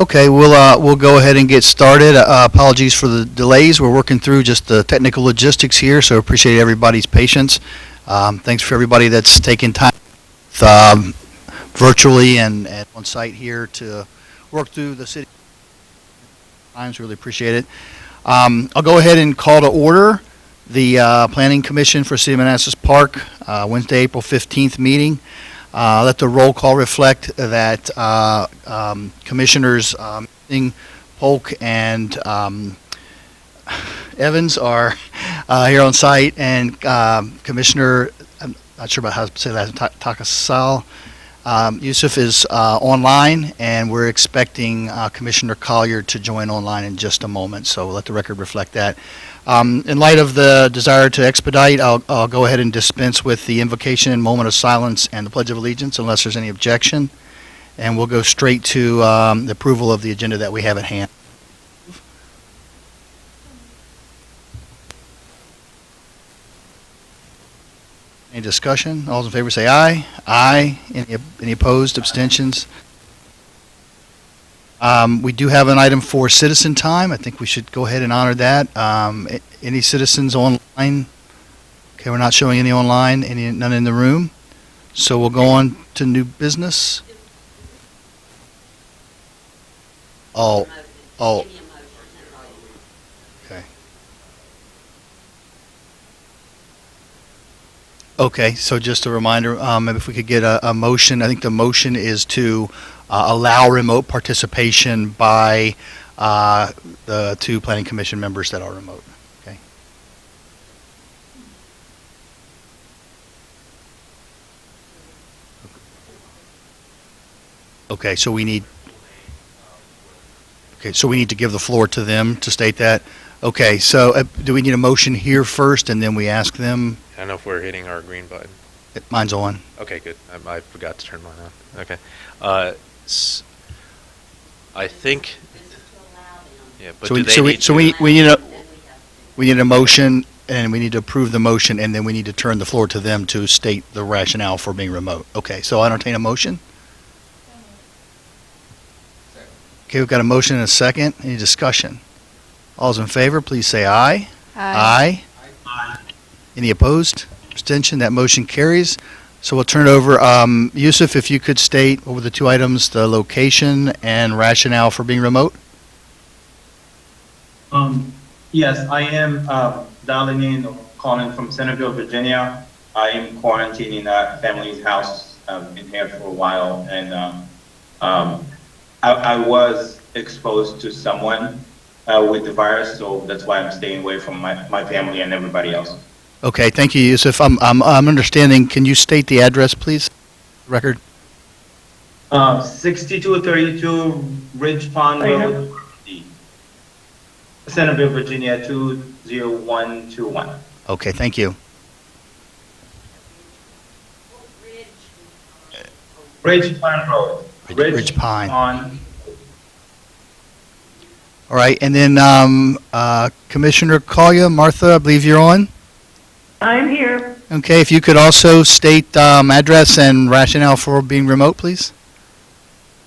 Okay, we'll go ahead and get started. Apologies for the delays. We're working through just the technical logistics here, so appreciate everybody's patience. Thanks for everybody that's taken time virtually and on site here to work through the city times. Really appreciate it. I'll go ahead and call to order the Planning Commission for City of Manassas Park Wednesday, April 15th meeting. Let the roll call reflect that Commissioners Polk and Evans are here on site, and Commissioner, I'm not sure about how to say that, Takasal Yusuf is online, and we're expecting Commissioner Collier to join online in just a moment, so we'll let the record reflect that. In light of the desire to expedite, I'll go ahead and dispense with the invocation and moment of silence and the Pledge of Allegiance unless there's any objection, and we'll go straight to the approval of the agenda that we have at hand. Any discussion? All those in favor say aye. Aye. Any opposed? Abstentions? We do have an item for citizen time. I think we should go ahead and honor that. Any citizens online? Okay, we're not showing any online. None in the room. So we'll go on to new business. Oh. Okay. Okay, so just a reminder, maybe if we could get a motion. I think the motion is to allow remote participation by the two Planning Commission members that are remote. Okay. Okay, so we need. Okay, so we need to give the floor to them to state that. Okay, so do we need a motion here first, and then we ask them? I don't know if we're hitting our green button. Mine's on. Okay, good. I forgot to turn mine on. Okay. I think. Yeah, but we need a motion, and we need to approve the motion, and then we need to turn the floor to them to state the rationale for being remote. Okay, so I entertain a motion. Okay, we've got a motion and a second. Any discussion? All those in favor, please say aye. Aye. Aye. Any opposed? Abstention? That motion carries. So we'll turn it over. Yusuf, if you could state what were the two items, the location and rationale for being remote? Yes, I am dialing in or calling from Centerville, Virginia. I am quarantining at family's house. I've been here for a while, and I was exposed to someone with the virus, so that's why I'm staying away from my family and everybody else. Okay, thank you, Yusuf. I'm understanding. Can you state the address, please? Record. 6232 Ridge Pond Road, Centerville, Virginia 20121. Okay, thank you. Ridge Pond Road. Ridge Pine. Pond. All right, and then Commissioner Collier, Martha, I believe you're on. I'm here. Okay, if you could also state address and rationale for being remote, please.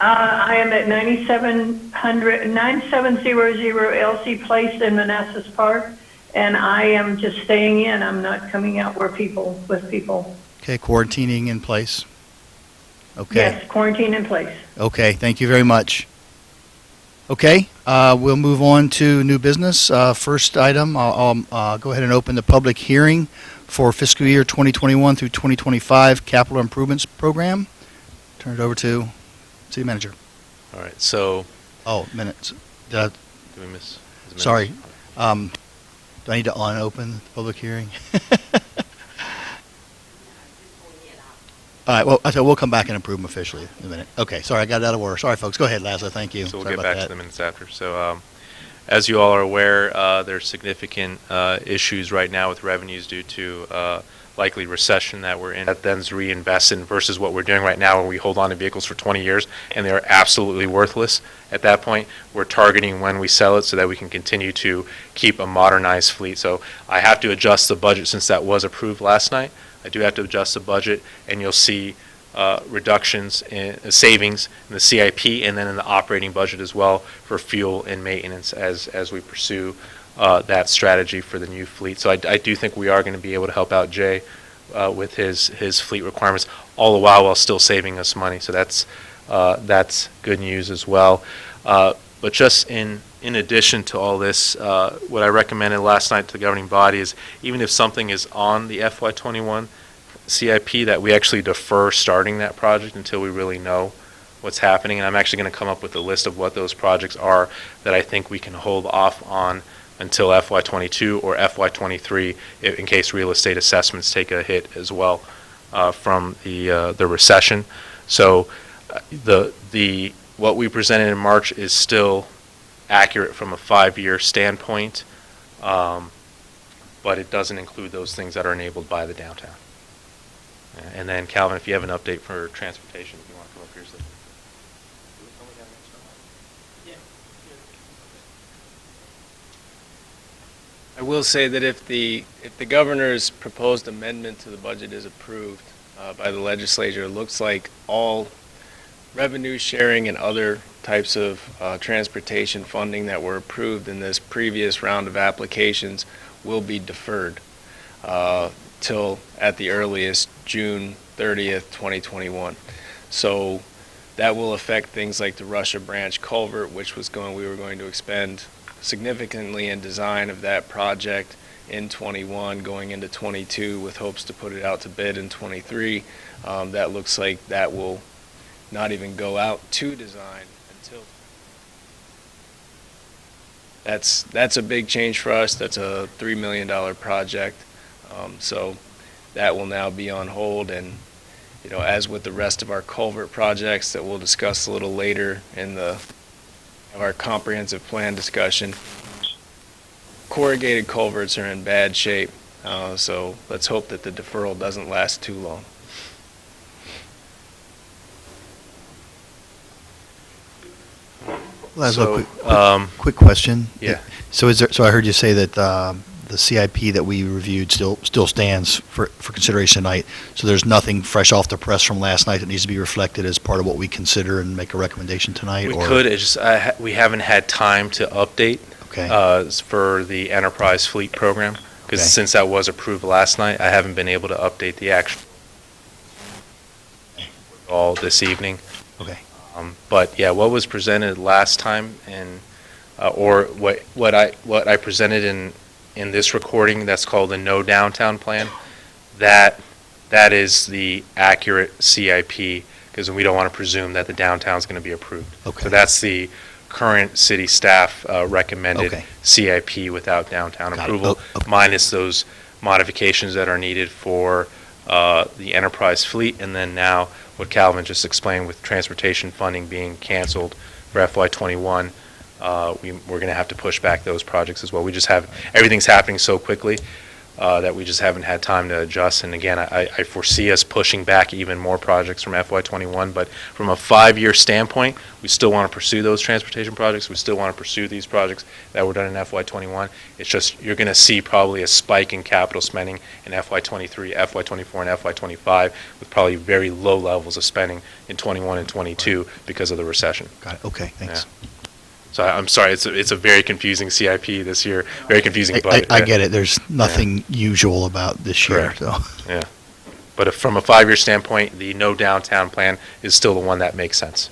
I am at 9700 LC Place in Manassas Park, and I am just staying in. I'm not coming out with people. Okay, quarantining in place. Okay. Yes, quarantine in place. Okay, thank you very much. Okay, we'll move on to new business. First item, I'll go ahead and open the public hearing for fiscal year 2021 through 2025 capital improvements program. Turn it over to City Manager. All right, so. Oh, minutes. Did we miss? Sorry. Do I need to unopen the public hearing? All right, well, we'll come back and approve them officially in a minute. Okay, sorry, I got it out of order. Sorry, folks. Go ahead, Laszlo. Thank you. So we'll Sorry get about back that. to the minutes after. So as you all are aware, there's significant issues right now with revenues due to likely recession that we're in. That then's reinvest in versus what we're doing right now when we hold on to vehicles for 20 years and they're absolutely worthless. At that point, we're targeting when we sell it so that we can continue to keep a modernized fleet. So I have to adjust the budget since that was approved last night. I do have to adjust the budget, and you'll see reductions in savings in the CIP and then in the operating budget as well for fuel and maintenance as we pursue that strategy for the new fleet. So I do think we are going to be able to help out Jay with his fleet requirements, all the while still saving us money. So that's good news as well. But just in addition to all this, what I recommended last night to the governing body is even if something is on the FY21 CIP, that we actually defer starting that project until we really know what's happening. And I'm actually going to come up with a list of what those projects are that I think we can hold off on until FY22 or FY23 in case real estate assessments take a hit as well from the recession. So what we presented in March is still accurate from a 5-year standpoint, but it doesn't include those things that are enabled by the downtown. And then Calvin, if you have an update for transportation, if you want to come up here. I will say that if the governor's proposed amendment to the budget is approved by the legislature, it looks like all revenue sharing and other types of transportation funding that were approved in this previous round of applications will be deferred till at the earliest June 30th, 2021. So that will affect things like the Russia Branch culvert, which we were going to expend significantly in design of that project in 21, going into 22 with hopes to put it out to bid in 23. That looks like that will not even go out to design until. That's a big change for us. That's a $3 million project. So that will now be on hold, and as with the rest of our culvert projects that we'll discuss a little later in our comprehensive plan discussion, corrugated culverts are in bad shape. So let's hope that the deferral doesn't last too long. Laszlo, quick question. Yeah. So I heard you say that the CIP that we reviewed still stands for consideration tonight. So there's nothing fresh off the press from last night that needs to be reflected as part of what we consider and make a recommendation tonight? We could. It's just we haven't had time to update for the enterprise fleet program because since that was approved last night, I haven't been able to update the actual all this evening. Okay. But yeah, what was presented last time, and or what I presented in this recording, that's called the No Downtown Plan. That is the accurate CIP because we don't want to presume that the downtown is going to be approved. Okay. So that's the current city staff recommended CIP without downtown approval, minus those modifications that are needed for the enterprise fleet, and then now what Calvin just explained with transportation funding being canceled for FY21, we're going to have to push back those projects as well. We just everything's happening so quickly that we just haven't had time to adjust. And again, I foresee us pushing back even more projects from FY21, but from a 5-year standpoint, we still want to pursue those transportation projects. We still want to pursue these projects that were done in FY21. It's just you're going to see probably a spike in capital spending in FY23, FY24, and FY25 with probably very low levels of spending in 21 and 22 because of the recession. Got it. Okay, thanks. Yeah. So I'm sorry, it's a very confusing CIP this year, very confusing budget. I get it. There's nothing usual about this year. Correct. So. Yeah. But from a 5-year standpoint, the No Downtown Plan is still the one that makes sense.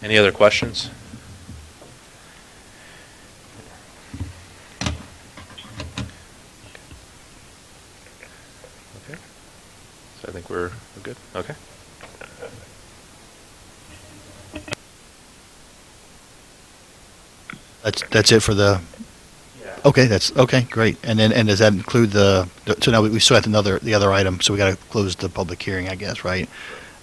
Any other questions? Okay. So I think we're good. Okay. That's it for the. Yeah. Okay, that's okay. Great. And does that include so now we still have the other item. So we got to close the public hearing, I guess, right?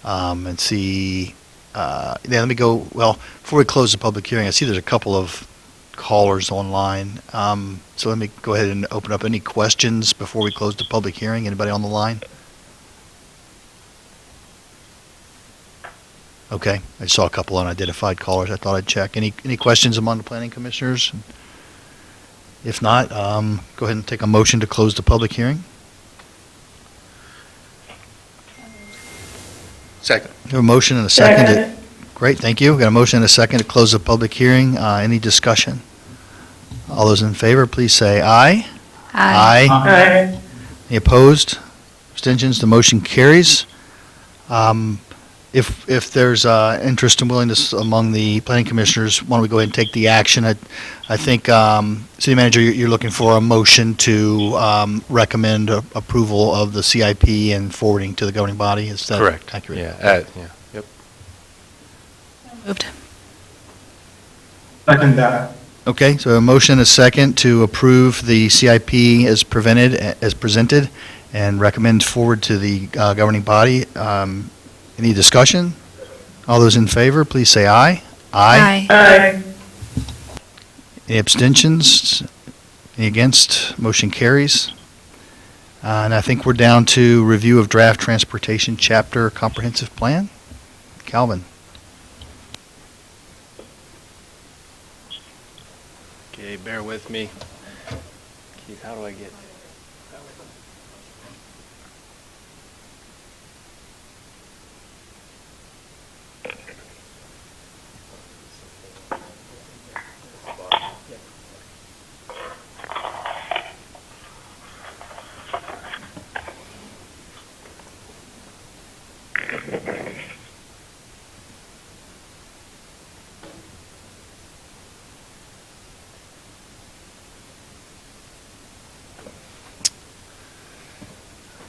And see. Let me go. Well, before we close the public hearing, I see there's a couple of callers online. So let me go ahead and open up any questions before we close the public hearing. Anybody on the line? Okay, I saw a couple unidentified callers. I thought I'd check. Any questions among the planning commissioners? If not, go ahead and take a motion to close the public hearing. Second. We have a motion and a second. Second. Great, thank you. We got a motion and a second to close the public hearing. Any discussion? All those in favor, please say aye. Aye. Any opposed? Abstentions? The motion carries. If there's interest and willingness among the planning commissioners, why don't we go ahead and take the action? I think, City Manager, you're looking for a motion to recommend approval of the CIP and forwarding to the governing body. Is that Correct. accurate? Yeah, yep. Moved. Second that. Okay, so a motion and a second to approve the CIP as presented and recommend forward to the governing body. Any discussion? All those in favor, please say aye. Aye. Any abstentions? Any against? Motion carries. And I think we're down to review of draft transportation chapter comprehensive plan. Calvin. Okay, bear with me. Keith, how do I get?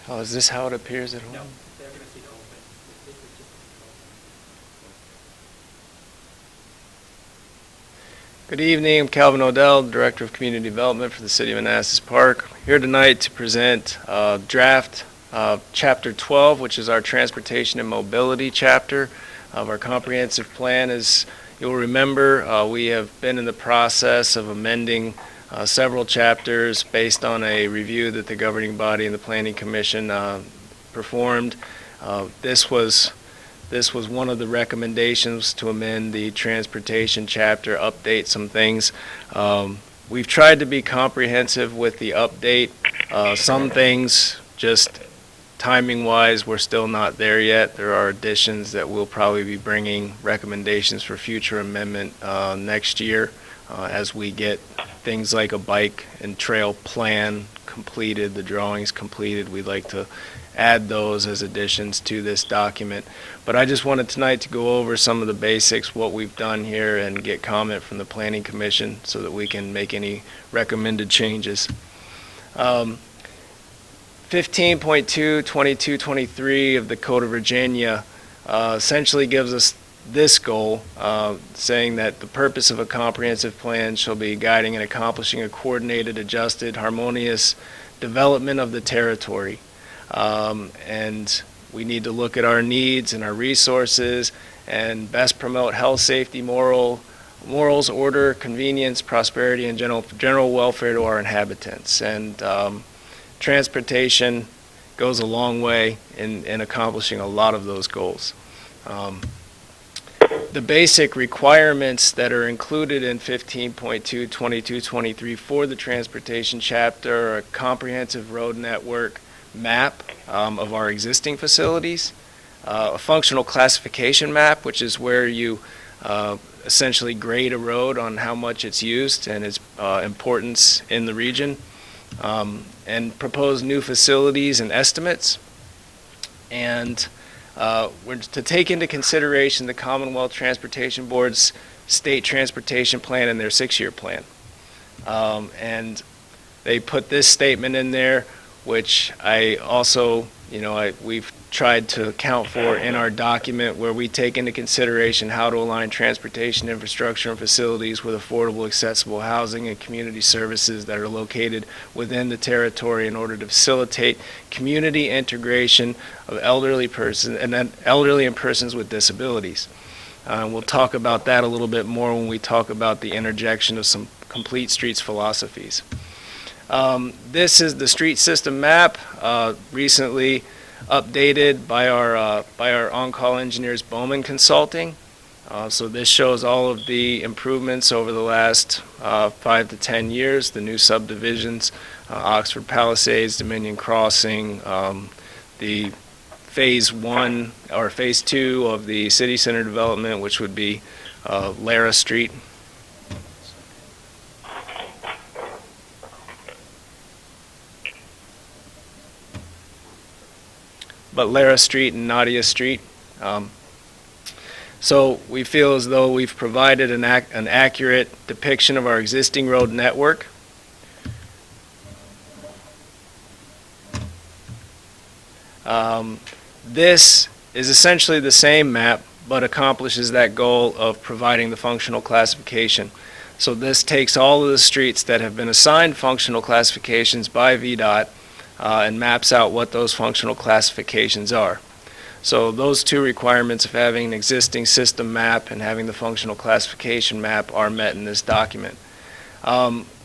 Oh, is this how it appears at home? Good evening, I'm Calvin Odell, Director of Community Development for the City of Manassas Park. Here tonight to present draft Chapter 12, which is our Transportation and Mobility chapter of our comprehensive plan. As you'll remember, we have been in the process of amending several chapters based on a review that the governing body and the Planning Commission performed. This was one of the recommendations to amend the transportation chapter, update some things. We've tried to be comprehensive with the update. Some things, just timing-wise, we're still not there yet. There are additions that we'll probably be bringing recommendations for future amendment next year as we get things like a bike and trail plan completed, the drawings completed. We'd like to add those as additions to this document. But I just wanted tonight to go over some of the basics, what we've done here, and get comment from the Planning Commission so that we can make any recommended changes. 15.2, 22, 23 of the Code of Virginia essentially gives us this goal, saying that the purpose of a comprehensive plan shall be guiding and accomplishing a coordinated, adjusted, harmonious development of the territory. And we need to look at our needs and our resources and best promote health, safety, morals, order, convenience, prosperity, and general welfare to our inhabitants. And transportation goes a long way in accomplishing a lot of those goals. The basic requirements that are included in 15.2, 22, 23 for the transportation chapter are a comprehensive road network map of our existing facilities, a functional classification map, which is where you essentially grade a road on how much it's used and its importance in the region, and propose new facilities and estimates. And we're to take into consideration the Commonwealth Transportation Board's state transportation plan and their 6-year plan. And they put this statement in there, which I also, we've tried to account for in our document, where we take into consideration how to align transportation infrastructure and facilities with affordable, accessible housing and community services that are located within the territory in order to facilitate community integration of elderly and persons with disabilities. We'll talk about that a little bit more when we talk about the interjection of some complete streets philosophies. This is the street system map, recently updated by our on-call engineers Bowman Consulting. So this shows all of the improvements over the last 5 to 10 years, the new subdivisions, Oxford Palisades, Dominion Crossing, the Phase 1 or Phase 2 of the City Center development, which would be Lara Street. But Lara Street and Nadia Street. So we feel as though we've provided an accurate depiction of our existing road network. This is essentially the same map, but accomplishes that goal of providing the functional classification. So this takes all of the streets that have been assigned functional classifications by VDOT and maps out what those functional classifications are. So those two requirements of having an existing system map and having the functional classification map are met in this document.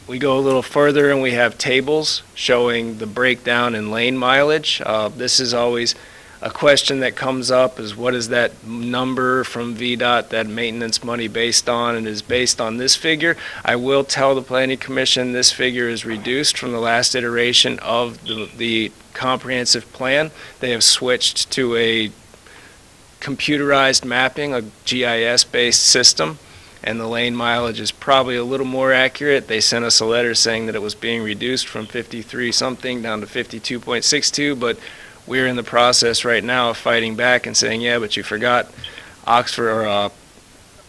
We go a little further and we have tables showing the breakdown in lane mileage. This is always a question that comes up, is what is that number from VDOT, that maintenance money based on, and is based on this figure. I will tell the Planning Commission this figure is reduced from the last iteration of the comprehensive plan. They have switched to a computerized mapping, a GIS-based system, and the lane mileage is probably a little more accurate. They sent us a letter saying that it was being reduced from 53 something down to 52.62, but we're in the process right now of fighting back and saying, yeah, but you forgot Oxford or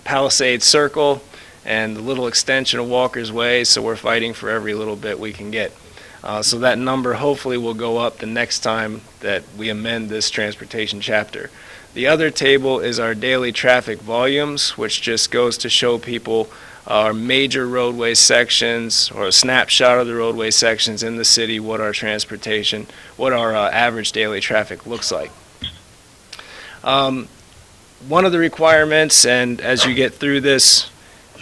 Palisades Circle and the little extension of Walker's Way, so we're fighting for every little bit we can get. So that number hopefully will go up the next time that we amend this transportation chapter. The other table is our daily traffic volumes, which just goes to show people our major roadway sections, or a snapshot of the roadway sections in the city, what our transportation, what our average daily traffic looks like. One of the requirements, and as you get through this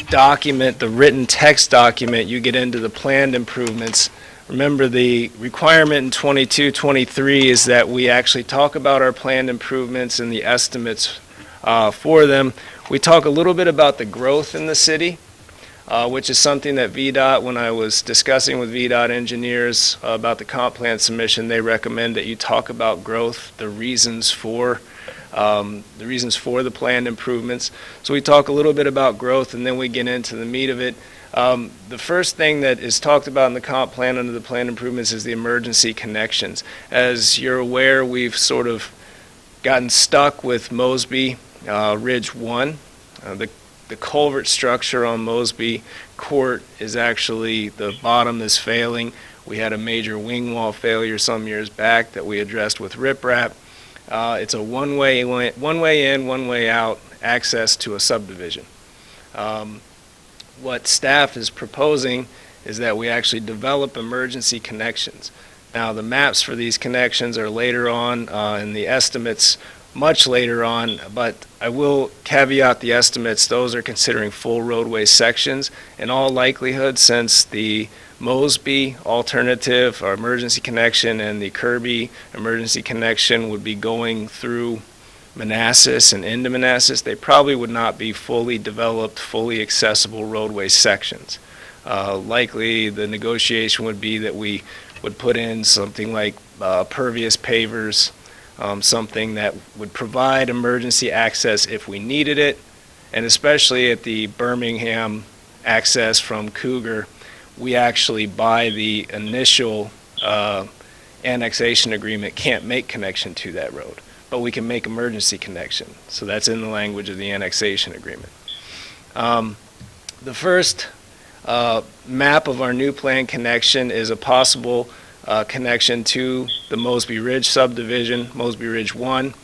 document, the written text document, you get into the planned improvements. Remember, the requirement in 22-23 is that we actually talk about our planned improvements and the estimates for them. We talk a little bit about the growth in the city, which is something that VDOT, when I was discussing with VDOT engineers about the comp plan submission, they recommend that you talk about growth, the reasons for the planned improvements. So we talk a little bit about growth, and then we get into the meat of it. The first thing that is talked about in the comp plan under the planned improvements is the emergency connections. As you're aware, we've sort of gotten stuck with Mosby Ridge 1. The culvert structure on Mosby Court is actually, the bottom is failing. We had a major wing wall failure some years back that we addressed with riprap. It's a one-way in, one-way out access to a subdivision. What staff is proposing is that we actually develop emergency connections. Now, the maps for these connections are later on in the estimates, much later on, but I will caveat the estimates. Those are considering full roadway sections. In all likelihood, since the Mosby alternative or emergency connection and the Kirby emergency connection would be going through Manassas and into Manassas, they probably would not be fully developed, fully accessible roadway sections. Likely the negotiation would be that we would put in something like pervious pavers, something that would provide emergency access if we needed it, and especially at the Birmingham access from Cougar, we actually, by the initial annexation agreement, can't make connection to that road, but we can make emergency connection. So that's in the language of the annexation agreement. The first map of our new plan connection is a possible connection to the Mosby Ridge subdivision, Mosby Ridge 1.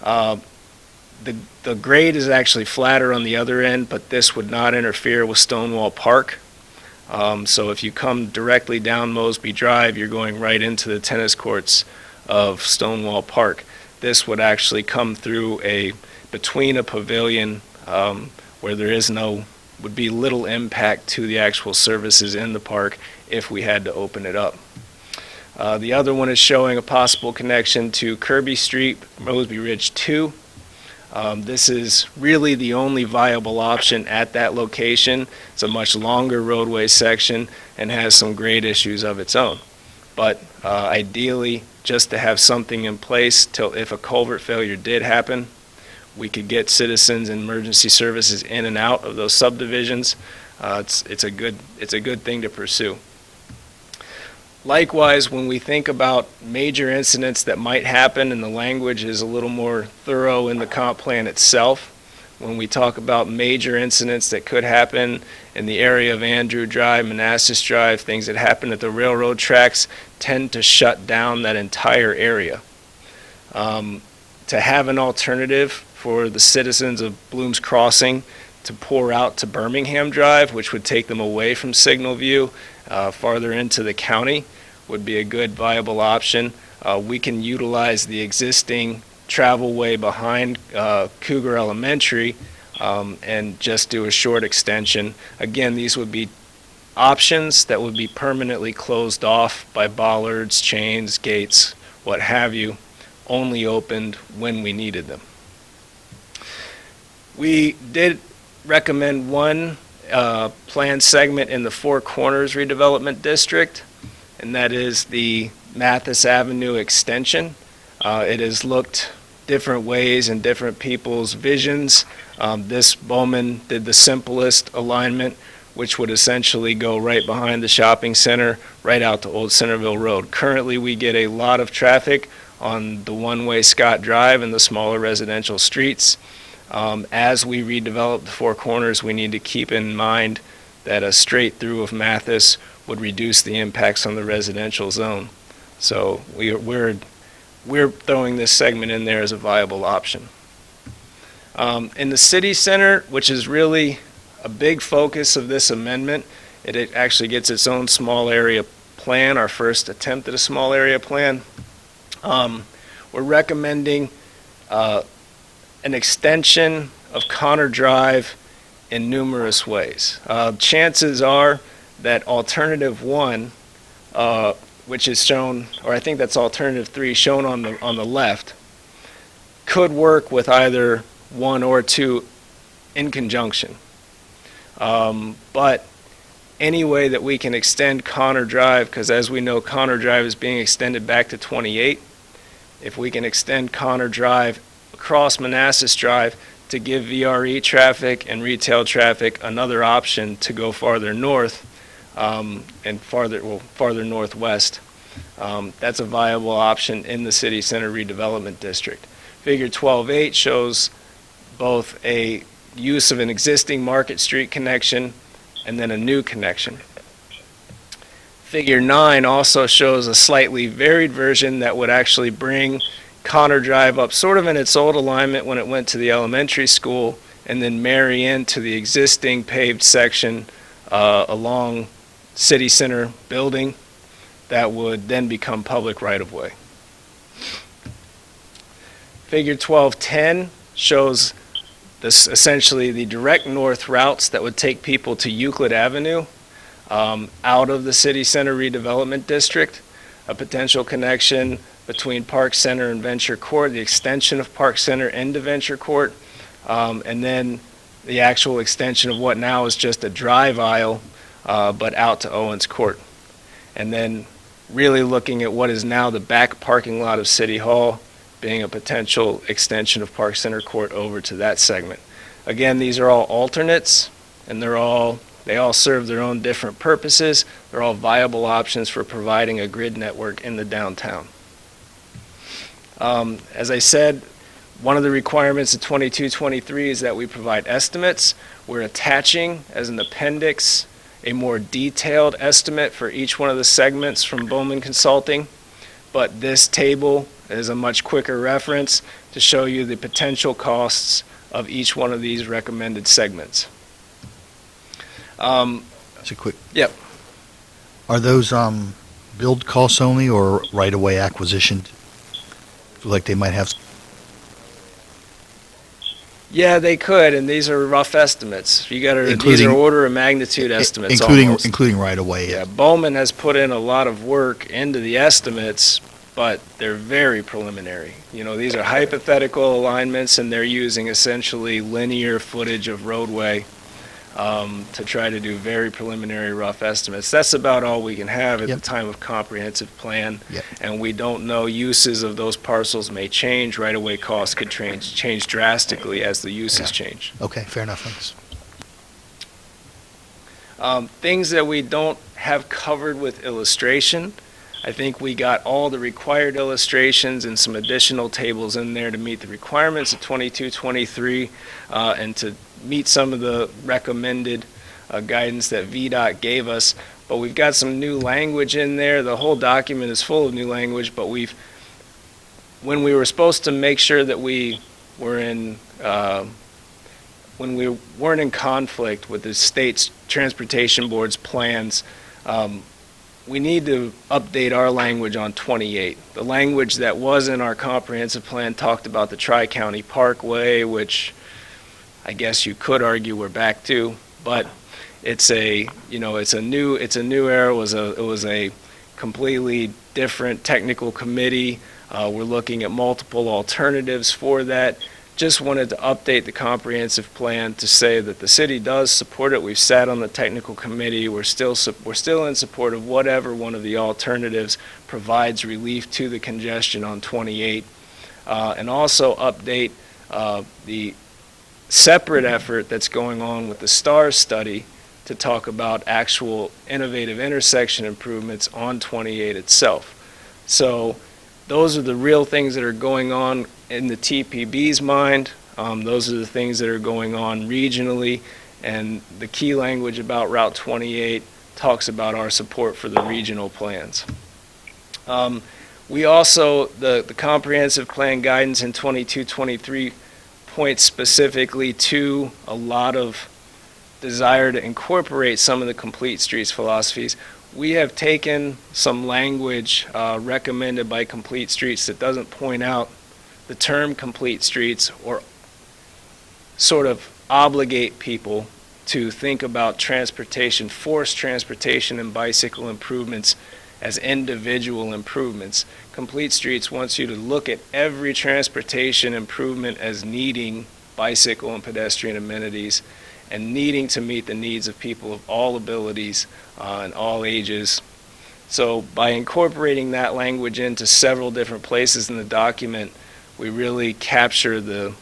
The grade is actually flatter on the other end, but this would not interfere with Stonewall Park. So if you come directly down Mosby Drive, you're going right into the tennis courts of Stonewall Park. This would actually come through between a pavilion where there would be little impact to the actual services in the park if we had to open it up. The other one is showing a possible connection to Kirby Street, Mosby Ridge 2. This is really the only viable option at that location. It's a much longer roadway section and has some grade issues of its own. But ideally, just to have something in place till if a culvert failure did happen, we could get citizens and emergency services in and out of those subdivisions. It's a good thing to pursue. Likewise, when we think about major incidents that might happen, and the language is a little more thorough in the comp plan itself, when we talk about major incidents that could happen in the area of Andrew Drive, Manassas Drive, things that happen at the railroad tracks tend to shut down that entire area. To have an alternative for the citizens of Bloom's Crossing to pour out to Birmingham Drive, which would take them away from Signal View, farther into the county, would be a good viable option. We can utilize the existing travel way behind Cougar Elementary and just do a short extension. Again, these would be options that would be permanently closed off by bollards, chains, gates, what have you, only opened when we needed them. We did recommend one planned segment in the Four Corners redevelopment district, and that is the Mathis Avenue extension. It has looked different ways in different people's visions. This Bowman did the simplest alignment, which would essentially go right behind the shopping center, right out to Old Centerville Road. Currently, we get a lot of traffic on the one-way Scott Drive and the smaller residential streets. As we redevelop the Four Corners, we need to keep in mind that a straight through of Mathis would reduce the impacts on the residential zone. So we're throwing this segment in there as a viable option. In the city center, which is really a big focus of this amendment, it actually gets its own small area plan, our first attempt at a small area plan. We're recommending an extension of Connor Drive in numerous ways. Chances are that alternative 1, which is shown, or I think that's alternative 3 shown on the left, could work with either 1 or 2 in conjunction. But any way that we can extend Connor Drive, because as we know, Connor Drive is being extended back to 28. If we can extend Connor Drive across Manassas Drive to give VRE traffic and retail traffic another option to go farther north and farther northwest, that's a viable option in the city center redevelopment district. Figure 12.8 shows both a use of an existing Market Street connection and then a new connection. Figure 9 also shows a slightly varied version that would actually bring Connor Drive up sort of in its old alignment when it went to the elementary school and then marry into the existing paved section along city center building that would then become public right-of-way. Figure 12.10 shows this essentially the direct north routes that would take people to Euclid Avenue out of the city center redevelopment district, a potential connection between Park Center and Venture Court, the extension of Park Center into Venture Court, and then the actual extension of what now is just a drive aisle, but out to Owens Court. And then really looking at what is now the back parking lot of City Hall, being a potential extension of Park Center Court over to that segment. Again, these are all alternates, and they all serve their own different purposes. They're all viable options for providing a grid network in the downtown. As I said, one of the requirements of 2223 is that we provide estimates. We're attaching as an appendix a more detailed estimate for each one of the segments from Bowman Consulting, but this table is a much quicker reference to show you the potential costs of each one of these recommended segments. That's a quick. Yep. Are those build costs only or right-of-way acquisition? Feel like they might have. Yeah, they could, and these are rough estimates. These are order of magnitude estimates, including right-of-way. Yeah, Bowman has put in a lot of work into the estimates, but they're very preliminary. You know, these are hypothetical alignments, and they're using essentially linear footage of roadway to try to do very preliminary rough estimates. That's about all we can have at Yep. the time of comprehensive plan. Yep. And we don't know, uses of those parcels may change. Right-of-way costs could change drastically as the uses change. Okay, fair enough, thanks. Things that we don't have covered with illustration. I think we got all the required illustrations and some additional tables in there to meet the requirements of 22-23 and to meet some of the recommended guidance that VDOT gave us. But we've got some new language in there. The whole document is full of new language, but when we were supposed to make sure that we were in when we weren't in conflict with the state's transportation board's plans, we need to update our language on 28. The language that was in our comprehensive plan talked about the Tri-County Parkway, which I guess you could argue we're back to, but it's a new era. It was a completely different technical committee. We're looking at multiple alternatives for that. Just wanted to update the comprehensive plan to say that the city does support it. We've sat on the technical committee. We're still in support of whatever one of the alternatives provides relief to the congestion on 28, and also update the separate effort that's going on with the STARS study to talk about actual innovative intersection improvements on 28 itself. So those are the real things that are going on in the TPB's mind. Those are the things that are going on regionally, and the key language about Route 28 talks about our support for the regional plans. We also, the comprehensive plan guidance in 22-23 points specifically to a lot of desire to incorporate some of the complete streets philosophies. We have taken some language recommended by Complete Streets that doesn't point out the term complete streets or sort of obligate people to think about transportation, forced transportation and bicycle improvements as individual improvements. Complete Streets wants you to look at every transportation improvement as needing bicycle and pedestrian amenities and needing to meet the needs of people of all abilities and all ages. So by incorporating that language into several different places in the document, we really capture the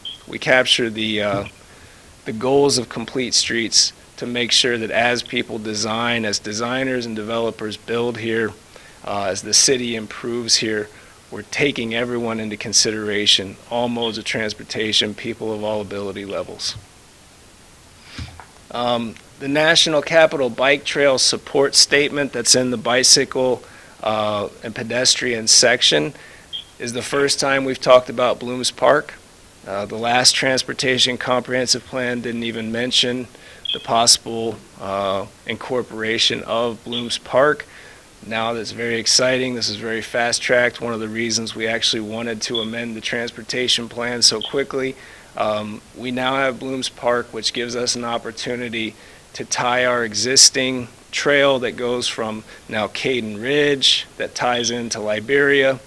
goals of Complete Streets to make sure that as people design, as designers and developers build here, as the city improves here, we're taking everyone into consideration, all modes of transportation, people of all ability levels. The National Capital Bike Trail Support Statement that's in the bicycle and pedestrian section is the first time we've talked about Blooms Park. The last transportation comprehensive plan didn't even mention the possible incorporation of Blooms Park. Now that's very exciting. This is very fast-tracked. One of the reasons we actually wanted to amend the transportation plan so quickly. We now have Blooms Park, which gives us an opportunity to tie our existing trail that goes from now Caden Ridge, that ties into Liberia,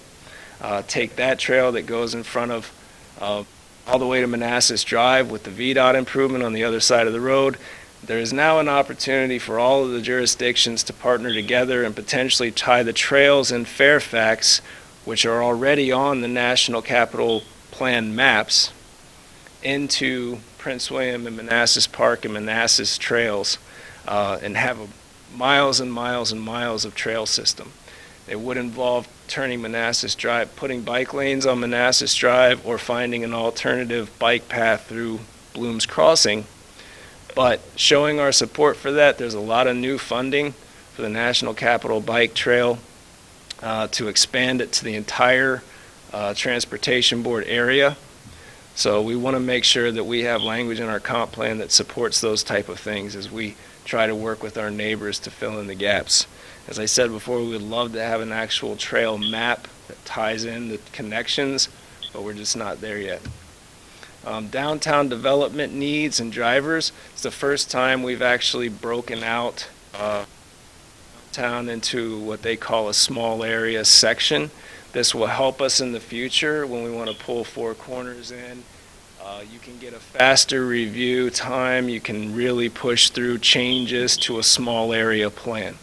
take that trail that goes in front of all the way to Manassas Drive with the VDOT improvement on the other side of the road. There is now an opportunity for all of the jurisdictions to partner together and potentially tie the trails in Fairfax, which are already on the National Capital Plan maps, into Prince William and Manassas Park and Manassas trails, and have miles and miles and miles of trail system. It would involve turning Manassas Drive, putting bike lanes on Manassas Drive, or finding an alternative bike path through Blooms Crossing. But showing our support for that, there's a lot of new funding for the National Capital Bike Trail to expand it to the entire Transportation Board area. So we want to make sure that we have language in our comp plan that supports those type of things as we try to work with our neighbors to fill in the gaps. As I said before, we would love to have an actual trail map that ties in the connections, but we're just not there yet. Downtown development needs and drivers. It's the first time we've actually broken out downtown into what they call a small area section This will help us in the future when we want to pull Four Corners in. You can get a faster review time. You can really push through changes to a small area plan.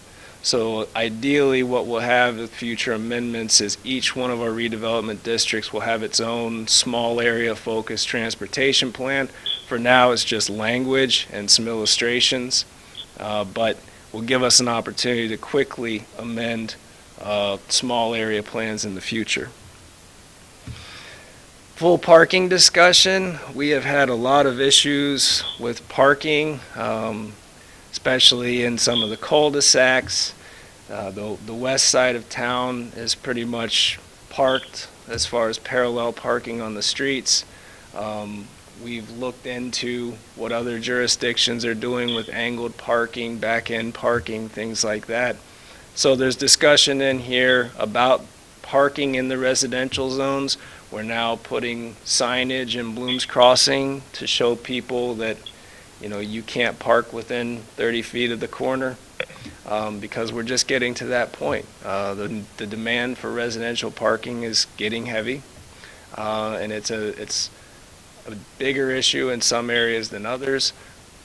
So ideally, what we'll have with future amendments is each one of our redevelopment districts will have its own small area focused transportation plan. For now, it's just language and some illustrations, but will give us an opportunity to quickly amend small area plans in the future. Full parking discussion. We have had a lot of issues with parking, especially in some of the cul-de-sacs. The west side of town is pretty much parked as far as parallel parking on the streets. We've looked into what other jurisdictions are doing with angled parking, back-end parking, things like that. So there's discussion in here about parking in the residential zones. We're now putting signage in Bloom's Crossing to show people that, you can't park within 30 feet of the corner, because we're just getting to that point. The demand for residential parking is getting heavy, and it's a bigger issue in some areas than others,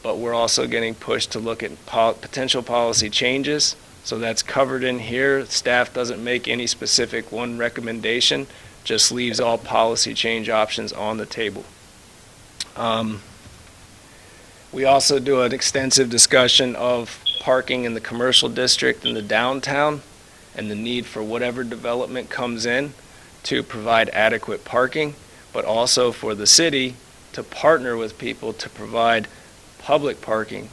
but we're also getting pushed to look at potential policy changes. So that's covered in here. Staff doesn't make any specific one recommendation, just leaves all policy change options on the table. We also do an extensive discussion of parking in the commercial district in the downtown and the need for whatever development comes in to provide adequate parking, but also for the city to partner with people to provide public parking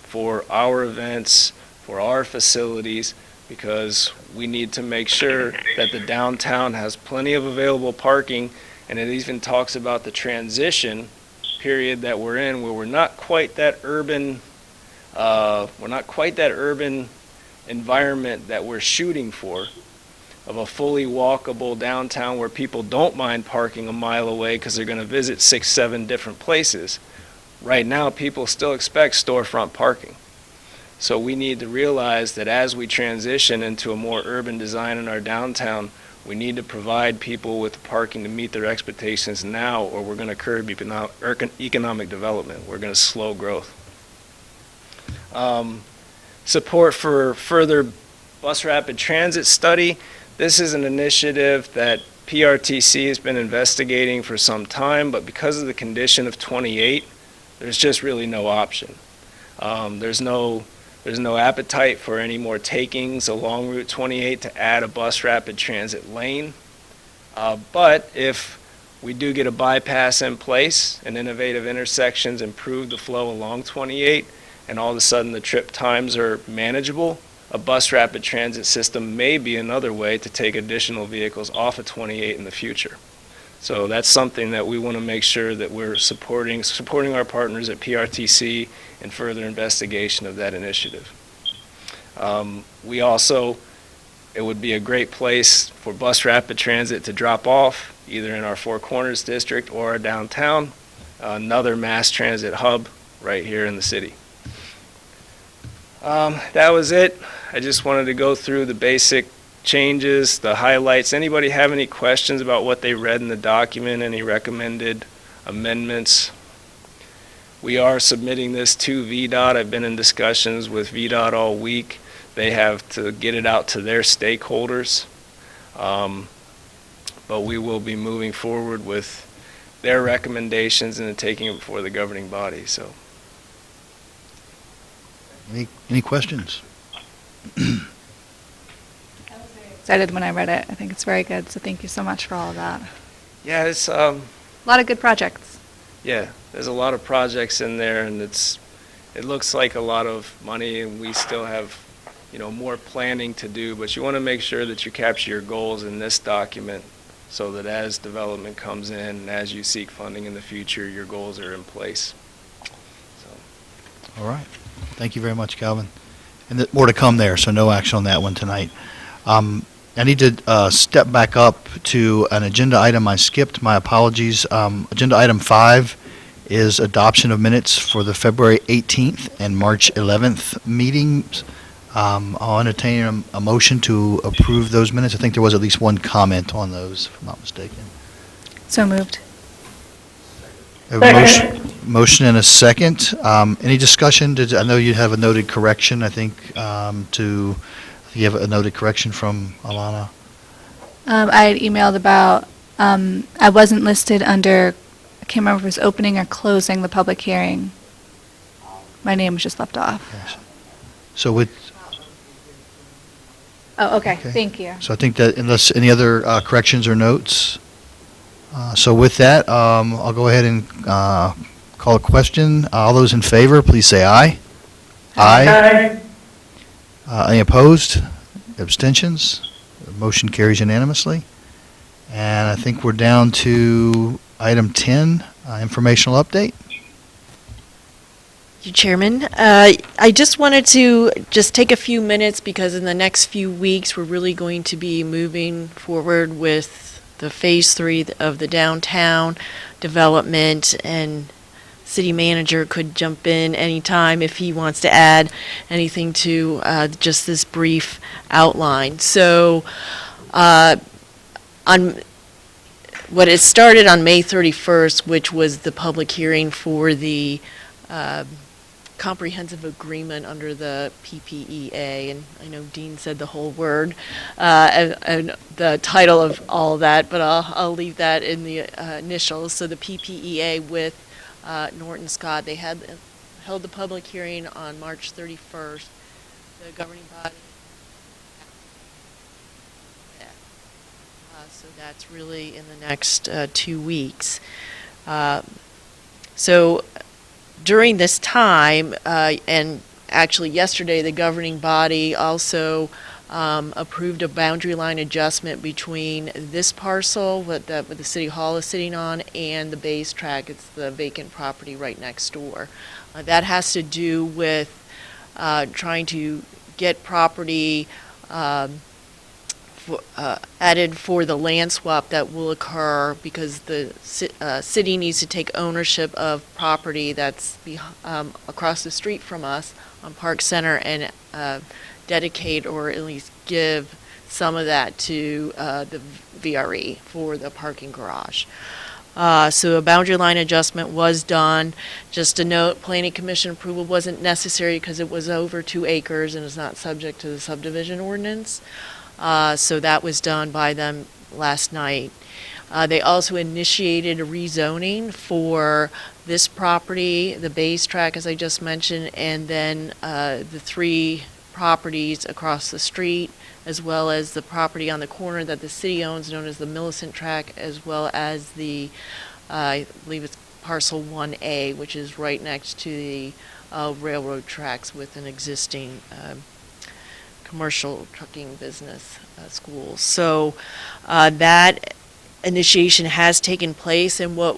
for our events, for our facilities, because we need to make sure that the downtown has plenty of available parking. And it even talks about the transition period that we're in, where we're not quite that urban environment that we're shooting for, of a fully walkable downtown where people don't mind parking a mile away because they're going to visit 6-7 different places. Right now, people still expect storefront parking. So we need to realize that as we transition into a more urban design in our downtown, we need to provide people with parking to meet their expectations now, or we're going to curb economic development. We're going to slow growth. Support for further bus rapid transit study. This is an initiative that PRTC has been investigating for some time, but because of the condition of 28, there's just really no option. There's no appetite for any more takings along Route 28 to add a bus rapid transit lane. But if we do get a bypass in place and innovative intersections improve the flow along 28, and all of a sudden the trip times are manageable, a bus rapid transit system may be another way to take additional vehicles off of 28 in the future. So that's something that we want to make sure that we're supporting our partners at PRTC in further investigation of that initiative. It would be a great place for bus rapid transit to drop off, either in our Four Corners district or our downtown, another mass transit hub right here in the city. That was it. I just wanted to go through the basic changes, the highlights. Anybody have any questions about what they read in the document, any recommended amendments? We are submitting this to VDOT. I've been in discussions with VDOT all week. They have to get it out to their stakeholders. But we will be moving forward with their recommendations and then taking it before the governing body. So, Any questions? Excited when I read it. I think it's very good. So thank you so much for all of that. yeah, it's A lot of good projects. yeah, there's a lot of projects in there, and it looks like a lot of money, and we still have, more planning to do, but you want to make sure that you capture your goals in this document so that as development comes in and as you seek funding in the future, your goals are in place. So. All right. Thank you very much, Calvin. And more to come there, so no action on that one tonight. I need to step back up to an agenda item I skipped. My apologies. Agenda item 5 is adoption of minutes for the February 18th and March 11th meetings. I'll entertain a motion to approve those minutes. I think there was at least one comment on those, if I'm not mistaken. So moved. A motion and a second. Any discussion? I know you have a noted correction, I think, you have a noted correction from Alana? I had emailed about, I wasn't listed under, I can't remember if it was opening or closing the public hearing. My name was just left off. Yes. So with, Oh, okay, Okay. thank you. so I think that unless any other corrections or notes, so with that, I'll go ahead and call a question. All those in favor, please say aye. Aye. Any opposed? Abstentions? The motion carries unanimously. And I think we're down to item 10, informational update. You, Chairman. I just wanted to just take a few minutes because in the next few weeks, we're really going to be moving forward with the Phase 3 of the downtown development, and city manager could jump in anytime if he wants to add anything to just this brief outline. So on what it started on May 31st, which was the public hearing for the comprehensive agreement under the PPEA, and I know Dean said the whole word, and the title of all of that, but I'll leave that in the initials. So the PPEA with Norton Scott, they had held the public hearing on March 31st. The governing body, so that's really in the next 2 weeks. So during this time, and actually yesterday, the governing body also approved a boundary line adjustment between this parcel, what the city hall is sitting on, and the base track. It's the vacant property right next door. That has to do with trying to get property added for the land swap that will occur because the city needs to take ownership of property that's across the street from us on Park Center and dedicate or at least give some of that to the VRE for the parking garage. So a boundary line adjustment was done. Just a note, Planning Commission approval wasn't necessary because it was over 2 acres and is not subject to the subdivision ordinance. So that was done by them last night. They also initiated a rezoning for this property, the base track, as I just mentioned, and then the 3 properties across the street, as well as the property on the corner that the city owns, known as the Millicent Track, as well as the, I believe it's parcel 1A, which is right next to the railroad tracks with an existing commercial trucking business school. So that initiation has taken place, and what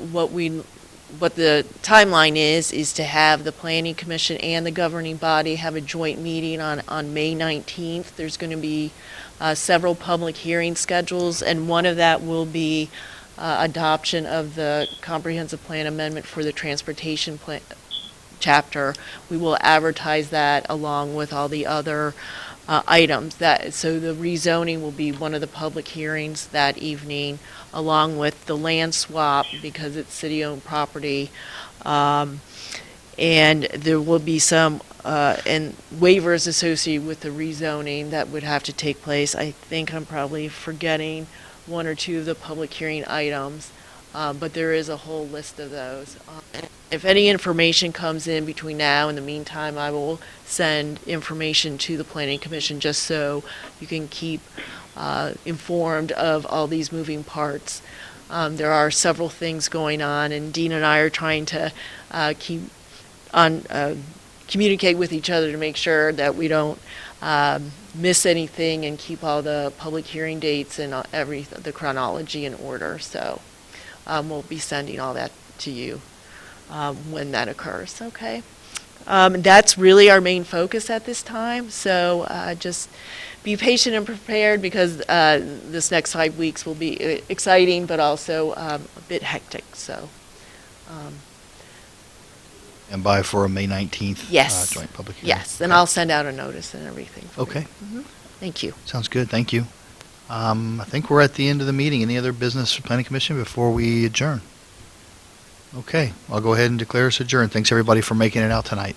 the timeline is to have the Planning Commission and the governing body have a joint meeting on May 19th. There's going to be several public hearing schedules, and one of that will be adoption of the comprehensive plan amendment for the transportation plan chapter. We will advertise that along with all the other items. So the rezoning will be one of the public hearings that evening, along with the land swap because it's city-owned property, and there will be some and waivers associated with the rezoning that would have to take place. I think I'm probably forgetting 1 or 2 of the public hearing items, but there is a whole list of those. If any information comes in between now and the meantime, I will send information to the Planning Commission just so you can keep informed of all these moving parts. There are several things going on, and Dean and I are trying to communicate with each other to make sure that we don't miss anything and keep all the public hearing dates and the chronology in order. So we'll be sending all that to you when that occurs. Okay. That's really our main focus at this time. So just be patient and prepared because this next 5 weeks will be exciting, but also a bit hectic. So. And by for a May 19th Yes. joint public hearing? Yes, and Okay. I'll send out a notice and everything. for you. Okay. Mhm. Thank you. Sounds good, thank you. I think we're at the end of the meeting. Any other business for Planning Commission before we adjourn? Okay, I'll go ahead and declare us adjourned. Thanks, everybody, for making it out tonight.